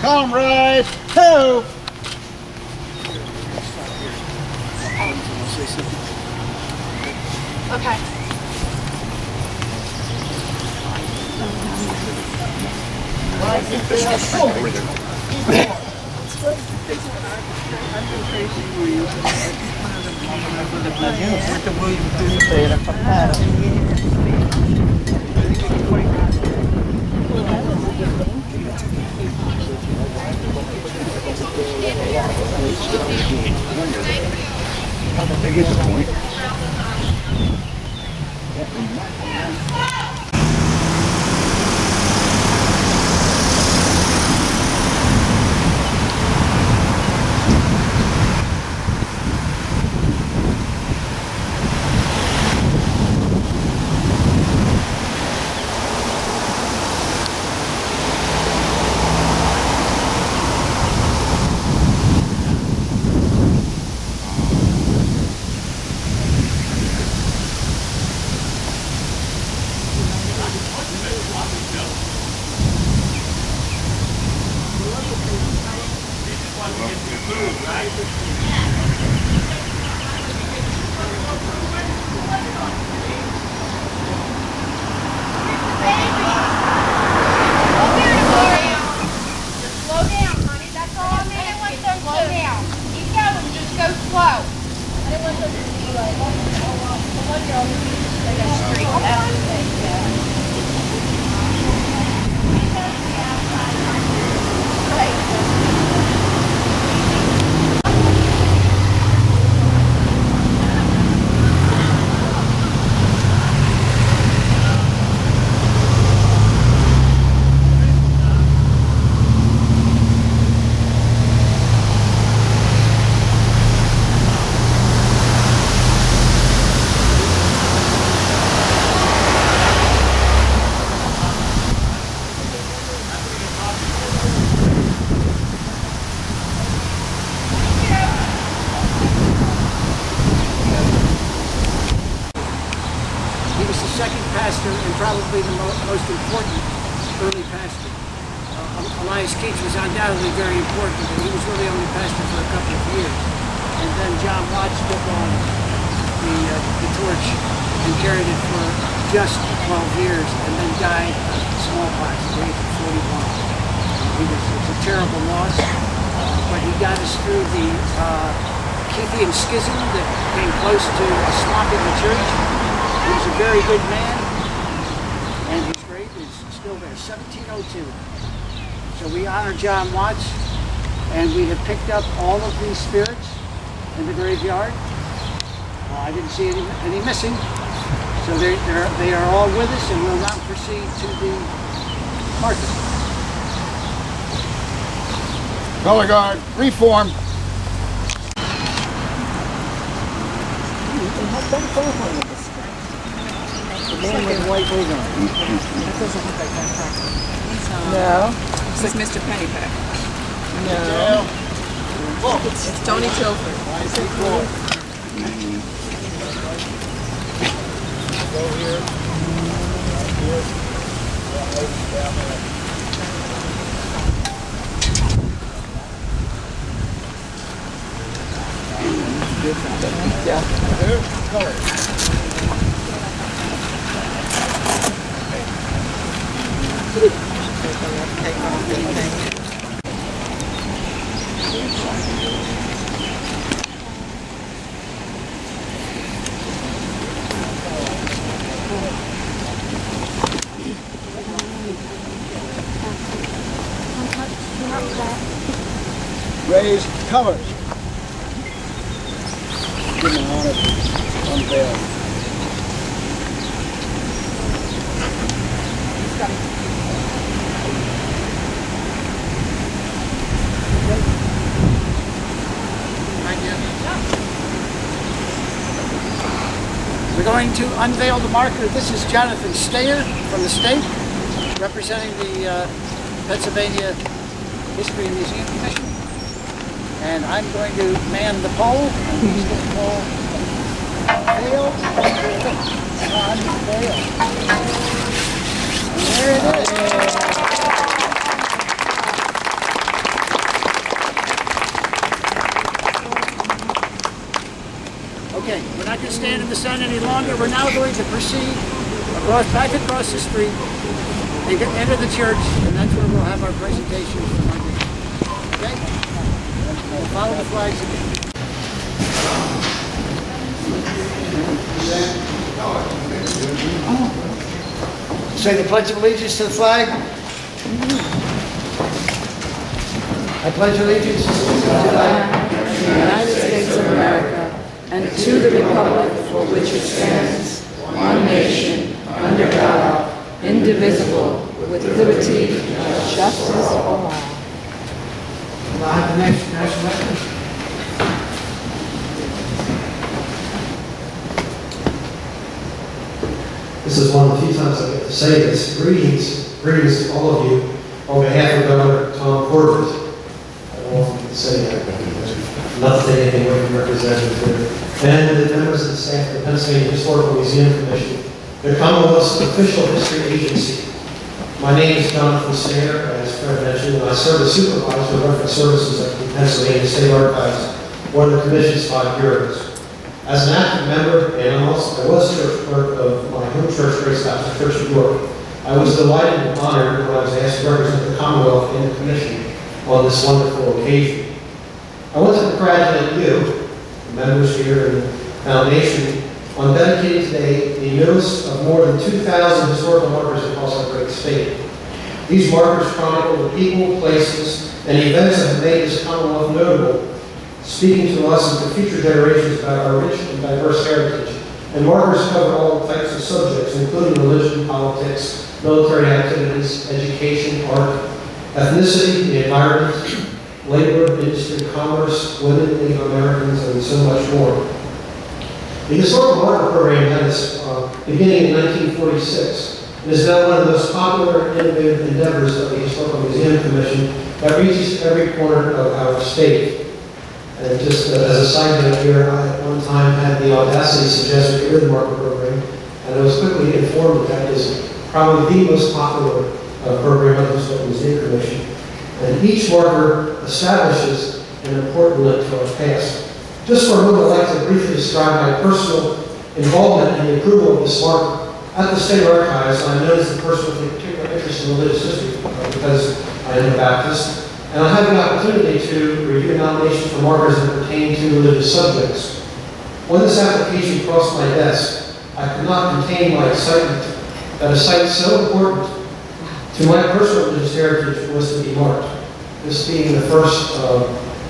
comrades. Ho! Okay. They get the point. Second pastor and probably the most important early pastor. Elias Keats was undoubtedly very important, but he was really only pastor for a couple of years. And then John Watts took on the torch and carried it for just 12 years and then died of smallpox at the age of 41. It's a terrible loss, but he got us through the Keithian schism that came close to swamping the church. He was a very good man, and his grave is still there, 1702. So we honor John Watts, and we have picked up all of these spirits in the graveyard. I didn't see any missing, so they are all with us, and we'll now proceed to the market. Color guard, reform. The man with the white wig on. That doesn't look like that practice. No. It's Mr. Pennepack. No. It's Tony Tilford. Raise colors. Give them an honor, unveiled. We're going to unveil the marker. This is Jonathan Stayer from the state, representing the Pennsylvania History Museum Commission. And I'm going to man the pole, and he's going to pull unveil, unveil. And there it is. Okay, we're not going to stand in the sun any longer. We're now going to proceed back across the street and enter the church, and that's where we'll have our presentation for Monday. Okay? We'll follow the flags again. Say the Pledge of Allegiance to the flag. I pledge allegiance to the flag of the United States of America and to the republic for which it stands, one nation, under God, indivisible, with liberty and justice for all. We'll have the next national anthem. This is one of the few times I get to say this. Greetings to all of you on behalf of Governor Tom Corbett. I don't often get to say that. Not to take anything away from representatives here. And the members of the staff of the Pennsylvania Historical Museum Commission, the Commonwealth's official history agency. My name is Jonathan Sayer, as Fred mentioned, and I serve as supervisor of reference services at the Pennsylvania State Archives, one of the Commission's 5 bureaus. As an active member, and I was church clerk of my home church, Krewstown Church of York, I was delighted and honored when I was asked to represent the Commonwealth and the Commission on this wonderful occasion. I want to congratulate you, the members here in the Foundation, on dedicating today the newest of more than 2,000 historical markers across our great state. These markers chronicle the people, places, and events that have made this Commonwealth notable, speaking to us and to future generations about our rich and diverse heritage. And markers cover all types of subjects, including religion, politics, military activities, education, art, ethnicity, the environment, labor, industry, commerce, women, Native Americans, and so much more. The Historical Marker Program had its beginning in 1946 and is now one of the most popular and innovative endeavors of the Historical Museum Commission that reaches every corner of our state. And just as a side note here, I at one time had the audacity to suggest we get rid of the marker program, and I was quickly informed that that is probably the most popular program of the Historical Museum Commission. And each marker establishes an important link to our past. Just for a moment, I'd like to briefly describe my personal involvement in the approval of this marker. At the State Archives, I'm known as the person with a particular interest in religious history because I am a Baptist. And I have the opportunity to review nominations for markers that pertain to religious subjects. When this application crossed my desk, I could not contain my excitement that a site so important to my personal religious heritage was to be marked. This being the first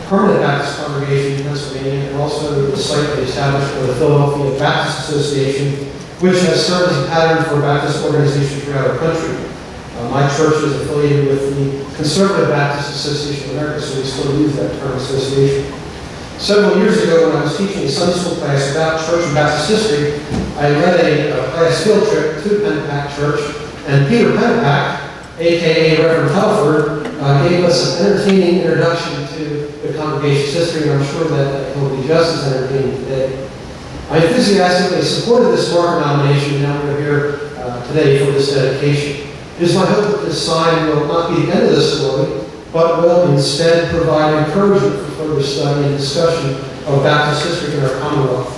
permanent Baptist congregation in Pennsylvania, and also the site they established for the Philadelphia Baptist Association, which has served as a pattern for Baptist organizations throughout our country. My church is affiliated with the Conservative Baptist Association of America, so we still use that term, association. Several years ago, when I was teaching a Sunday school class about church and Baptist history, I led a class field trip to Pennepack Church, and Peter Pennepack, a.k.a. Reverend Telford, gave us an entertaining introduction to the congregation's history, and I'm sure that it will be just as entertaining today. I enthusiastically supported this marker nomination, and now we're here today for this dedication. It is my hope that this sign will not be the end of the story, but will instead provide encouragement for further study and discussion of Baptist history in our Commonwealth.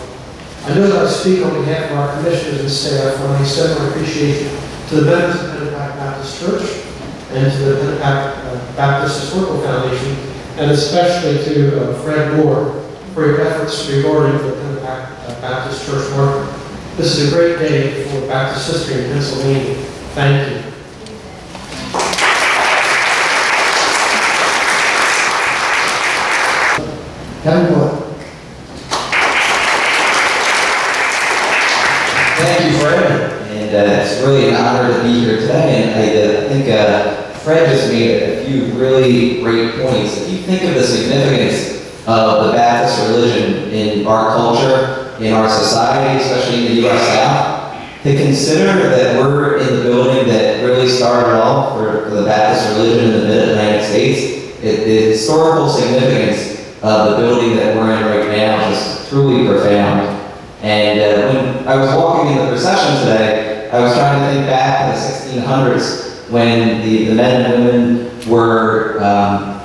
I know that I speak on behalf of our commissioners and staff when I extend my appreciation to the members of Pennepack Baptist Church and to the Pennepack Baptist Historical Foundation, and especially to Fred Moore for your efforts regarding the Pennepack Baptist Church marker. This is a great day for Baptist history in Pennsylvania. Thank you. Kevin Moore. Thank you, Fred. And it's really an honor to be here today. And I think Fred just made a few really great points. If you think of the significance of the Baptist religion in our culture, in our society, especially in the U.S. South, to consider that we're in the building that really started off for the Baptist religion in the Mid-Atlantic States, the historical significance of the building that we're in right now is truly profound. And when I was walking in the procession today, I was trying to think back to the 1600s when the men and women were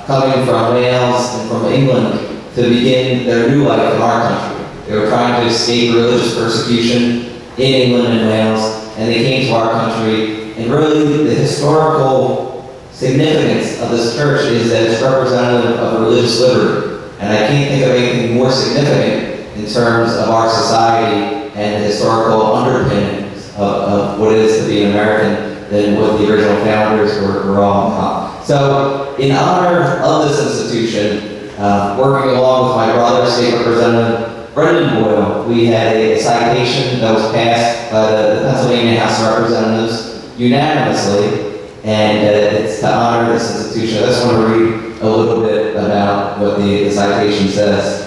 coming from Wales and from England to begin their new life in our country. They were trying to escape religious persecution in England and Wales, and they came to our country. And really, the historical significance of this church is that it's representative of religious liberty. And I can't think of anything more significant in terms of our society and the historical underpinnings of what it is to be an American than what the original founders were all about. So, in honor of this institution, working along with my brother, State Representative Brendan Boyle, we had a citation that was passed by the Pennsylvania House of Representatives unanimously, and it's to honor this institution. I just want to read a little bit about what the citation says.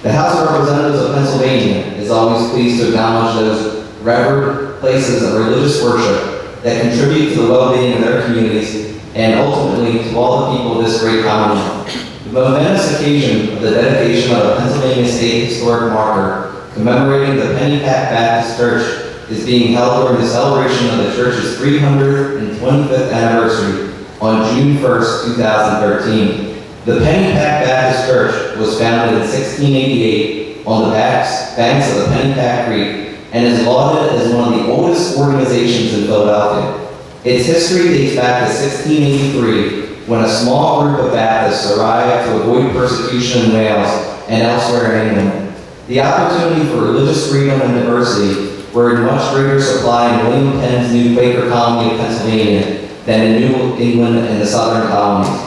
The House of Representatives of Pennsylvania is always pleased to acknowledge those revered places of religious worship that contribute to the well-being of their communities and ultimately to all the people of this great Commonwealth. The momentous occasion of the dedication of a Pennsylvania State Historic Marker commemorating the Pennepack Baptist Church is being held during the celebration of the church's 325th anniversary on June 1st, 2013. The Pennepack Baptist Church was founded in 1688 on the banks of the Pennepack Creek and is lauded as one of the oldest organizations in Philadelphia. Its history dates back to 1683, when a small group of Baptists arrived to avoid persecution in Wales and elsewhere in England. The opportunity for religious freedom and diversity were in much greater supply in William Penn's new Quaker colony of Pennsylvania than in New England and the southern colonies.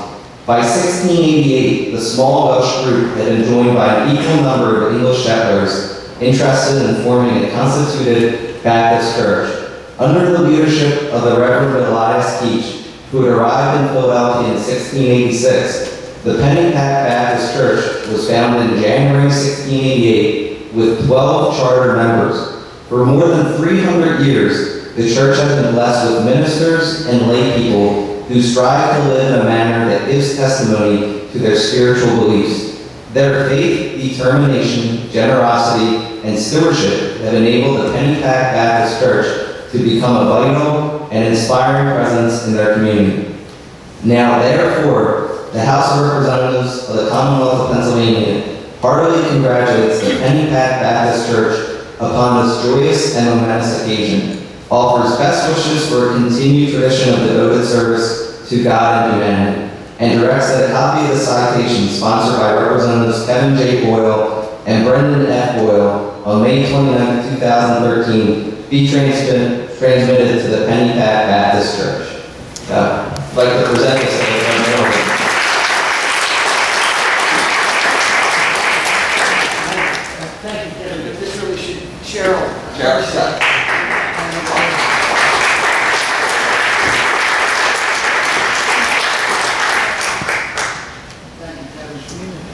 By 1688, the small Welsh group had been joined by an equal number of English settlers interested in forming a constituted Baptist church. Under the leadership of the Reverend Elias Keach, who had arrived in Philadelphia in 1686, the Pennepack Baptist Church was founded in January 1688 with 12 charter members. For more than 300 years, the church has been blessed with ministers and lay people who strive to live in a manner that gives testimony to their spiritual beliefs. Their faith, determination, generosity, and stewardship have enabled the Pennepack Baptist Church to become a vital and inspiring presence in their community. Now, therefore, the House of Representatives of the Commonwealth of Pennsylvania heartily congratulates the Pennepack Baptist Church upon this joyous and momentous occasion, offers best wishes for a continued tradition of devoted service to God and humanity, and directs that a copy of the citation sponsored by Representatives Kevin J. Boyle and Brendan F. Boyle on May 29, 2013 be transmitted to the Pennepack Baptist Church. I'd like to present this to the Thank you, Kevin, but this really should Cheryl. Cheryl. Thank you, Kevin.